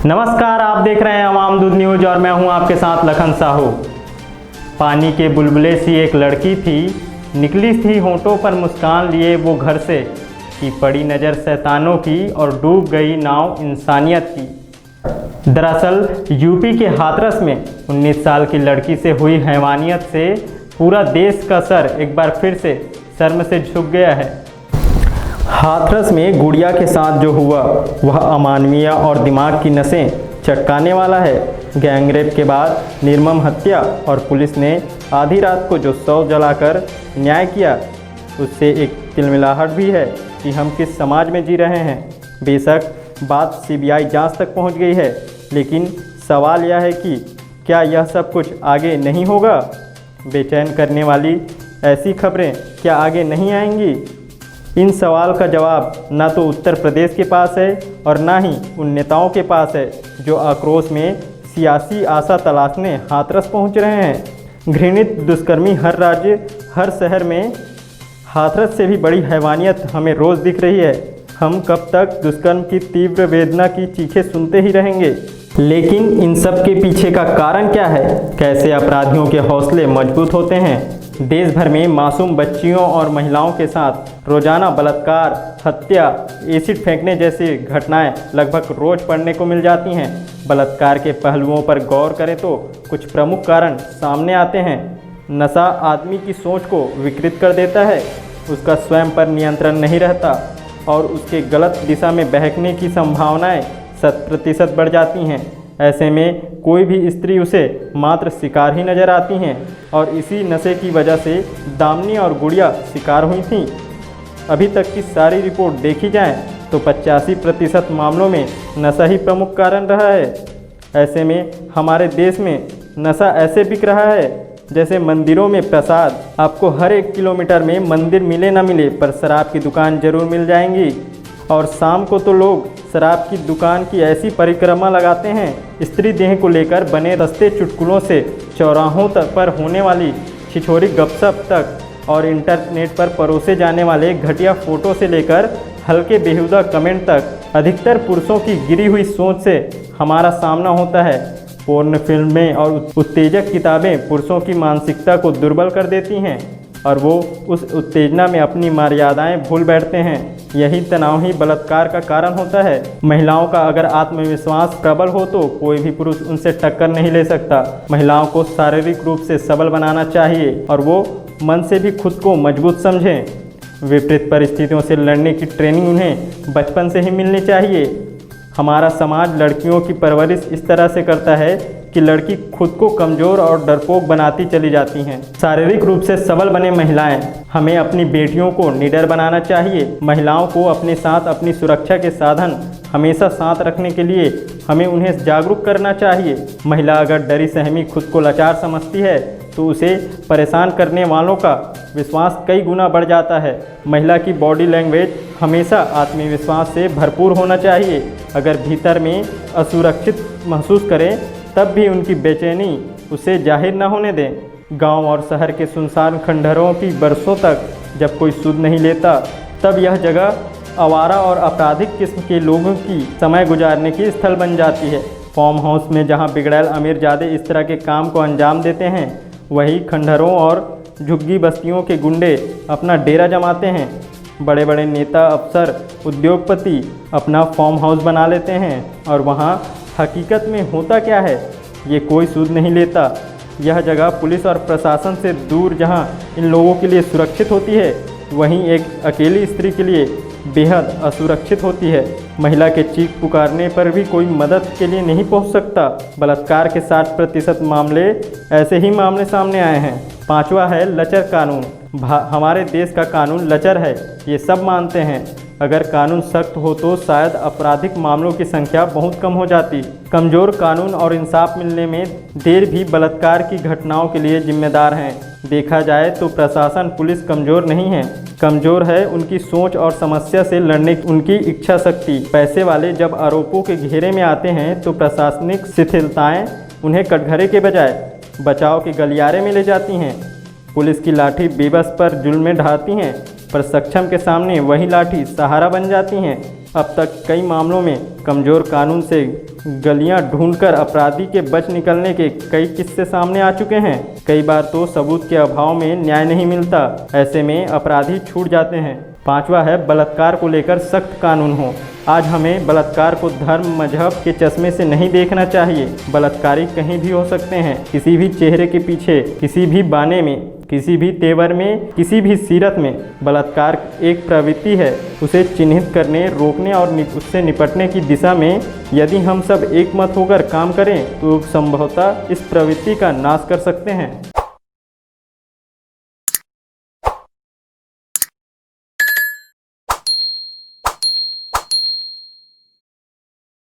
नमस्कार, आप देख रहे हैं अवाम दूध न्यूज और मैं हूं आपके साथ लखन साहू। पानी के बुलबुले सी एक लड़की थी, निकली थी होंठों पर मुस्कान लिए वो घर से, कि पड़ी नज़र शैतानों की और डूब गई नाव इंसानियत की। दरअसल यूपी के हाथरस में 19 साल की लड़की से हुई हैवानियत से पूरा देश का सर एक बार फिर से शर्म से झुक गया है। हाथरस में गुड़िया के साथ जो हुआ वह अमानवीय और दिमाग की नसें चटकाने वाला है। गैंगरेप के बाद निर्मम हत्या और पुलिस ने आधी रात को जो शव जलाकर न्याय किया, उससे एक तिलमिलाहट भी है कि हम किस समाज में जी रहे हैं। बेशक बात सीबीआई जांच तक पहुंच गई है, लेकिन सवाल यह है कि क्या यह सब कुछ आगे नहीं होगा? बेचैन करने वाली ऐसी खबरें क्या आगे नहीं आएंगी? इन सवाल का जवाब ना तो उत्तर प्रदेश के पास है और ना ही उन नेताओं के पास है जो आक्रोश में सियासी आशा तलाशने हाथरस पहुंच रहे हैं। घृणित दुष्कर्मी हर राज्य हर शहर में, हाथरस से भी बड़ी हैवानियत हमें रोज़ दिख रही है। हम कब तक दुष्कर्म की तीव्र वेदना की चीखें सुनते ही रहेंगे? लेकिन इन सब के पीछे का कारण क्या है? कैसे अपराधियों के हौसले मजबूत होते हैं? देश भर में मासूम बच्चियों और महिलाओं के साथ रोजाना बलात्कार, हत्या, एसिड फेंकने जैसी घटनाएं लगभग रोज पढ़ने को मिल जाती हैं। बलात्कार के पहलुओं पर गौर करें तो कुछ प्रमुख कारण सामने आते हैं। नशा आदमी की सोच को विकृत कर देता है, उसका स्वयं पर नियंत्रण नहीं रहता और उसके गलत दिशा में बहकने की संभावनाएं 100% बढ़ जाती हैं। ऐसे में कोई भी स्त्री उसे मात्र शिकार ही नज़र आती हैं और इसी नशे की वजह से दामिनी और गुड़िया शिकार हुई थीं। अभी तक की सारी रिपोर्ट देखी जाए तो 85% मामलों में नशा ही प्रमुख कारण रहा है। ऐसे में हमारे देश में नशा ऐसे बिक रहा है जैसे मंदिरों में प्रसाद। आपको हर 1 किलोमीटर में मंदिर मिले ना मिले पर शराब की दुकान जरूर मिल जाएंगी। और शाम को तो लोग शराब की दुकान की ऐसी परिक्रमा लगाते हैं, स्त्री देह को लेकर बने रस्ते चुटकुलों से चौराहों तक पर होने वाली छिछोरी गपशप तक और इंटरनेट पर परोसे जाने वाले घटिया फ़ोटो से लेकर हल्के बेहुदा कमेंट तक अधिकतर पुरुषों की गिरी हुई सोच से हमारा सामना होता है। पोर्न फिल्में और उत्तेजक किताबें पुरुषों की मानसिकता को दुर्बल कर देती हैं और वो उस उत्तेजना में अपनी मर्यादाएं भूल बैठते हैं। यही तनाव ही बलात्कार का कारण होता है। महिलाओं का अगर आत्मविश्वास प्रबल हो तो कोई भी पुरुष उनसे टक्कर नहीं ले सकता। महिलाओं को शारीरिक रूप से सबल बनाना चाहिए और वो मन से भी खुद को मजबूत समझें। विपरीत परिस्थितियों से लड़ने की ट्रेनिंग उन्हें बचपन से ही मिलनी चाहिए। हमारा समाज लड़कियों की परवरिश इस तरह से करता है कि लड़की खुद को कमज़ोर और डरपोक बनाती चली जाती हैं। शारीरिक रूप से सबल बने महिलाएं, हमें अपनी बेटियों को निडर बनाना चाहिए। महिलाओं को अपने साथ अपनी सुरक्षा के साधन हमेशा साथ रखने के लिए हमें उन्हें जागरूक करना चाहिए। महिला अगर डरी सहमी खुद को लाचार समझती है तो उसे परेशान करने वालों का विश्वास कई गुना बढ़ जाता है। महिला की बॉडी लैंग्वेज हमेशा आत्मविश्वास से भरपूर होना चाहिए। अगर भीतर में असुरक्षित महसूस करें तब भी उनकी बेचैनी उसे जाहिर न होने दें। गांव और शहर के सुनसान खंडहरों की बरसों तक जब कोई सुध नहीं लेता, तब यह जगह आवारा और आपराधिक किस्म के लोगों की समय गुजारने की स्थल बन जाती है। फार्म हाउस में जहां बिगड़ैल अमीरजादे इस तरह के काम को अंजाम देते हैं, वहीं खंडहरों और झुग्गी बस्तियों के गुंडे अपना डेरा जमाते हैं। बड़े बड़े नेता, अफसर, उद्योगपति अपना फार्म हाउस बना लेते हैं और वहाँ हकीकत में होता क्या है ये कोई सूद नहीं लेता। यह जगह पुलिस और प्रशासन से दूर जहाँ इन लोगों के लिए सुरक्षित होती है, वहीं एक अकेली स्त्री के लिए बेहद असुरक्षित होती है। महिला के चीख पुकारने पर भी कोई मदद के लिए नहीं पहुंच सकता। बलात्कार के 60% मामले ऐसे ही मामले सामने आए हैं। 5वां है लचर कानून। हमारे देश का कानून लचर है, ये सब मानते हैं। अगर कानून सख्त हो तो शायद आपराधिक मामलों की संख्या बहुत कम हो जाती। कमज़ोर कानून और इंसाफ मिलने में देर भी बलात्कार की घटनाओं के लिए जिम्मेदार हैं। देखा जाए तो प्रशासन, पुलिस कमज़ोर नहीं है, कमज़ोर है उनकी सोच और समस्या से लड़ने उनकी इच्छा शक्ति। पैसे वाले जब आरोपों के घेरे में आते हैं तो प्रशासनिक शिथिलताएं उन्हें कटघरे के बजाय बचाव के गलियारे में ले जाती हैं। पुलिस की लाठी बेबस पर जुल्म में ढाती हैं, पर सक्षम के सामने वही लाठी सहारा बन जाती हैं। अब तक कई मामलों में कमज़ोर कानून से गलियां ढूंढकर अपराधी के बच निकलने के कई किस्से सामने आ चुके हैं। कई बार तो सबूत के अभाव में न्याय नहीं मिलता, ऐसे में अपराधी छूट जाते हैं। पांचवा है बलात्कार को लेकर सख्त कानून हो। आज हमें बलात्कार को धर्म मजहब के चश्मे से नहीं देखना चाहिए। बलात्कारी कहीं भी हो सकते हैं, किसी भी चेहरे के पीछे, किसी भी बाने में, किसी भी तेवर में, किसी भी सीरत में। बलात्कार एक प्रवृत्ति है, उसे चिन्हित करने, रोकने और उससे निपटने की दिशा में यदि हम सब एकमत होकर काम करें तो संभवतः इस प्रवृत्ति का नाश कर सकते हैं।